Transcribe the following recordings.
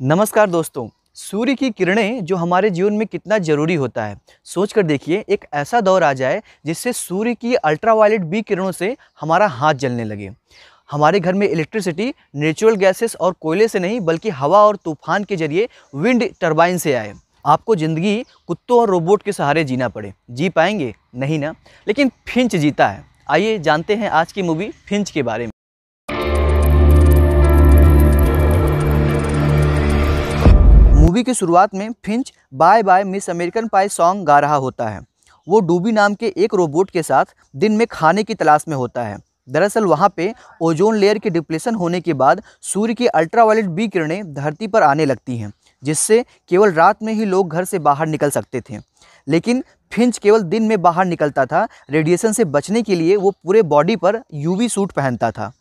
नमस्कार दोस्तों। सूर्य की किरणें जो हमारे जीवन में कितना ज़रूरी होता है, सोच कर देखिए एक ऐसा दौर आ जाए जिससे सूर्य की अल्ट्रावायलेट बी किरणों से हमारा हाथ जलने लगे। हमारे घर में इलेक्ट्रिसिटी नेचुरल गैसेस और कोयले से नहीं बल्कि हवा और तूफान के जरिए विंड टरबाइन से आए। आपको ज़िंदगी कुत्तों और रोबोट के सहारे जीना पड़े, जी पाएंगे? नहीं ना। लेकिन फिंच जीता है। आइए जानते हैं आज की मूवी फिंच के बारे में। मूवी की शुरुआत में Finch bye bye Miss American Pie song गा रहा होता है। वो डूबी नाम के एक रोबोट के साथ दिन में खाने की तलाश में होता है। दरअसल वहाँ पे ओजोन लेयर के डिप्लेशन होने के बाद सूर्य की अल्ट्रावायलेट बी किरणें धरती पर आने लगती हैं, जिससे केवल रात में ही लोग घर से बाहर निकल सकते थे। लेकिन फिंच केवल दिन में बाहर निकलता था। रेडिएशन से बचने के लिए वो पूरे बॉडी पर यूवी सूट पहनता था।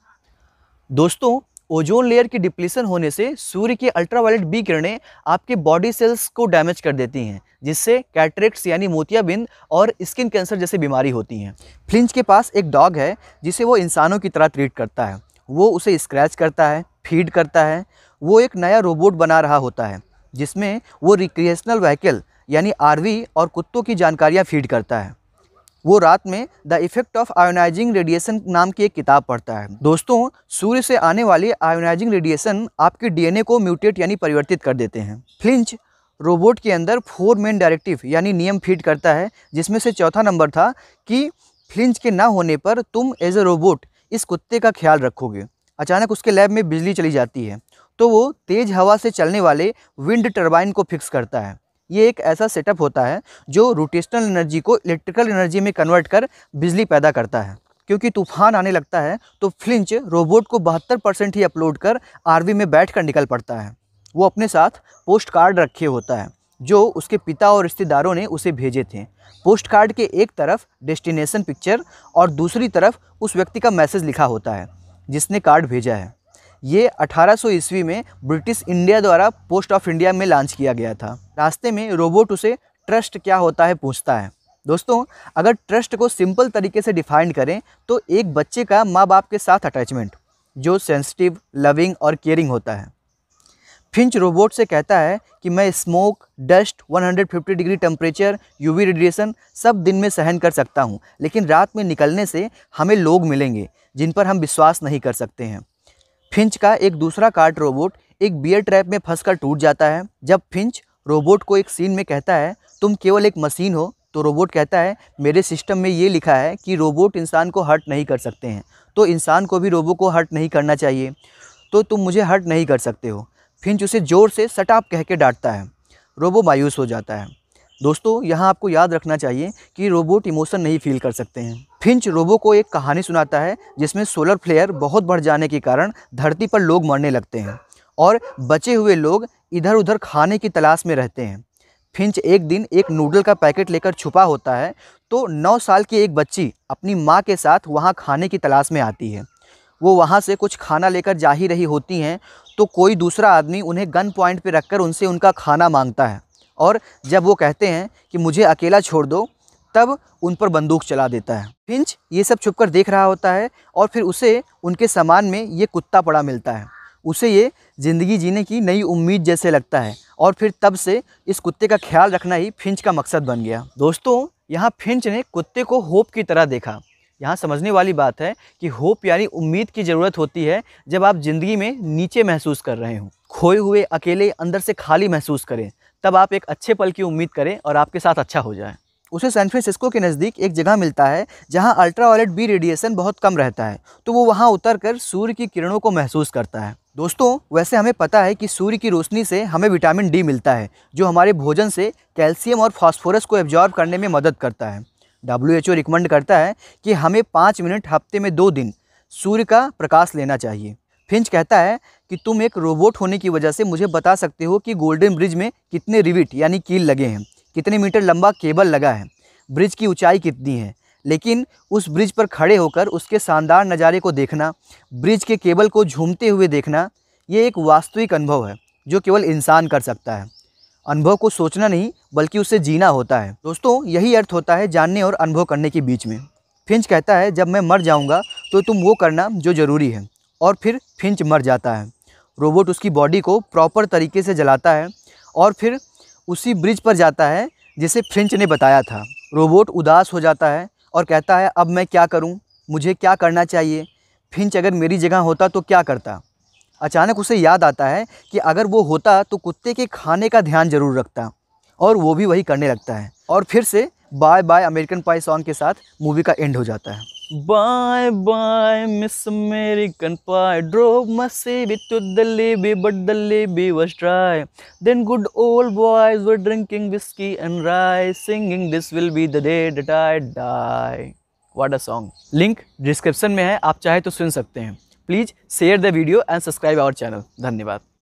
दोस्तों, ओजोन लेयर की डिप्लीशन होने से सूर्य की अल्ट्रावायलेट बी किरणें आपके बॉडी सेल्स को डैमेज कर देती हैं, जिससे कैटरेक्ट्स यानी मोतियाबिंद और स्किन कैंसर जैसी बीमारी होती हैं। फ्लिंच के पास एक डॉग है जिसे वो इंसानों की तरह ट्रीट करता है। वो उसे स्क्रैच करता है, फीड करता है। वो एक नया रोबोट बना रहा होता है जिसमें वो रिक्रिएशनल व्हीकल यानी आरवी और कुत्तों की जानकारियाँ फीड करता है। वो रात में the effect of ionizing radiation नाम की एक किताब पढ़ता है। दोस्तों, सूर्य से आने वाली आयोनाइजिंग रेडिएशन आपके डीएनए को म्यूटेट यानी परिवर्तित कर देते हैं। फ्लिंच रोबोट के अंदर 4 मेन डायरेक्टिव यानी नियम फीड करता है, जिसमें से चौथा नंबर था कि फ्लिंच के ना होने पर तुम एज ए रोबोट इस कुत्ते का ख्याल रखोगे। अचानक उसके लैब में बिजली चली जाती है तो वो तेज हवा से चलने वाले विंड टरबाइन को फिक्स करता है। ये एक ऐसा सेटअप होता है जो रोटेशनल एनर्जी को इलेक्ट्रिकल एनर्जी में कन्वर्ट कर बिजली पैदा करता है। क्योंकि तूफान आने लगता है तो फ्लिंच रोबोट को 72% ही अपलोड कर आरवी में बैठ कर निकल पड़ता है। वो अपने साथ पोस्ट कार्ड रखे होता है जो उसके पिता और रिश्तेदारों ने उसे भेजे थे। पोस्ट कार्ड के एक तरफ डेस्टिनेशन पिक्चर और दूसरी तरफ उस व्यक्ति का मैसेज लिखा होता है जिसने कार्ड भेजा है। ये 1800 ईस्वी में ब्रिटिश इंडिया द्वारा पोस्ट ऑफ इंडिया में लॉन्च किया गया था। रास्ते में रोबोट उसे ट्रस्ट क्या होता है पूछता है। दोस्तों, अगर ट्रस्ट को सिंपल तरीके से डिफाइन करें तो एक बच्चे का माँ बाप के साथ अटैचमेंट जो सेंसिटिव, लविंग और केयरिंग होता है। फिंच रोबोट से कहता है कि मैं smoke, dust, 150 degree temperature, UV radiation सब दिन में सहन कर सकता हूँ, लेकिन रात में निकलने से हमें लोग मिलेंगे जिन पर हम विश्वास नहीं कर सकते हैं। फिंच का एक दूसरा कार्ट रोबोट एक बियर ट्रैप में फंसकर टूट जाता है। जब फिंच रोबोट को एक सीन में कहता है तुम केवल एक मशीन हो, तो रोबोट कहता है मेरे सिस्टम में ये लिखा है कि रोबोट इंसान को हर्ट नहीं कर सकते हैं, तो इंसान को भी रोबो को हर्ट नहीं करना चाहिए, तो तुम मुझे हर्ट नहीं कर सकते हो। फिंच उसे ज़ोर से शट अप कह के डांटता है। रोबो मायूस हो जाता है। दोस्तों, यहाँ आपको याद रखना चाहिए कि रोबोट इमोशन नहीं फील कर सकते हैं। फिंच रोबो को एक कहानी सुनाता है जिसमें सोलर फ्लेयर बहुत बढ़ जाने के कारण धरती पर लोग मरने लगते हैं और बचे हुए लोग इधर उधर खाने की तलाश में रहते हैं। फिंच एक दिन एक नूडल का पैकेट लेकर छुपा होता है तो 9 साल की एक बच्ची अपनी माँ के साथ वहाँ खाने की तलाश में आती है। वो वहाँ से कुछ खाना लेकर जा ही रही होती हैं तो कोई दूसरा आदमी उन्हें गन पॉइंट पर रखकर उनसे उनका खाना मांगता है और जब वो कहते हैं कि मुझे अकेला छोड़ दो, तब उन पर बंदूक चला देता है। फिंच ये सब छुपकर देख रहा होता है और फिर उसे उनके सामान में ये कुत्ता पड़ा मिलता है। उसे ये ज़िंदगी जीने की नई उम्मीद जैसे लगता है और फिर तब से इस कुत्ते का ख्याल रखना ही फिंच का मकसद बन गया। दोस्तों, यहाँ फिंच ने कुत्ते को होप की तरह देखा। यहाँ समझने वाली बात है कि होप यानी उम्मीद की ज़रूरत होती है जब आप ज़िंदगी में नीचे महसूस कर रहे हो, खोए हुए, अकेले, अंदर से खाली महसूस करें, तब आप एक अच्छे पल की उम्मीद करें और आपके साथ अच्छा हो जाए। उसे सैन फ्रांसिस्को के नज़दीक एक जगह मिलता है जहां अल्ट्रावायलेट बी रेडिएशन बहुत कम रहता है, तो वो वहां उतरकर सूर्य की किरणों को महसूस करता है। दोस्तों, वैसे हमें पता है कि सूर्य की रोशनी से हमें विटामिन डी मिलता है जो हमारे भोजन से कैल्शियम और फास्फोरस को एब्जॉर्ब करने में मदद करता है। WHO रिकमेंड करता है कि हमें 5 मिनट हफ्ते में 2 दिन सूर्य का प्रकाश लेना चाहिए। फिंच कहता है कि तुम एक रोबोट होने की वजह से मुझे बता सकते हो कि गोल्डन ब्रिज में कितने रिविट यानी कील लगे हैं, कितने मीटर लंबा केबल लगा है, ब्रिज की ऊंचाई कितनी है। लेकिन उस ब्रिज पर खड़े होकर उसके शानदार नज़ारे को देखना, ब्रिज के केबल को झूमते हुए देखना, ये एक वास्तविक अनुभव है जो केवल इंसान कर सकता है। अनुभव को सोचना नहीं बल्कि उसे जीना होता है। दोस्तों, यही अर्थ होता है जानने और अनुभव करने के बीच में। फिंच कहता है जब मैं मर जाऊँगा तो तुम वो करना जो ज़रूरी है, और फिर फिंच मर जाता है। रोबोट उसकी बॉडी को प्रॉपर तरीके से जलाता है और फिर उसी ब्रिज पर जाता है जिसे फ्रिंच ने बताया था। रोबोट उदास हो जाता है और कहता है, अब मैं क्या करूं? मुझे क्या करना चाहिए? फिंच अगर मेरी जगह होता तो क्या करता? अचानक उसे याद आता है कि अगर वो होता तो कुत्ते के खाने का ध्यान ज़रूर रखता, और वो भी वही करने लगता है। और फिर से bye bye American Pie song के साथ मूवी का एंड हो जाता है। Bye bye Miss American pi, drove my CB to the Libby but the Libby was dry, then good old boys were drinking whisky and राई, singing this will be the day that I die. What a song. Link description में है, आप चाहे तो सुन सकते हैं। Please share the video and subscribe our channel. धन्यवाद।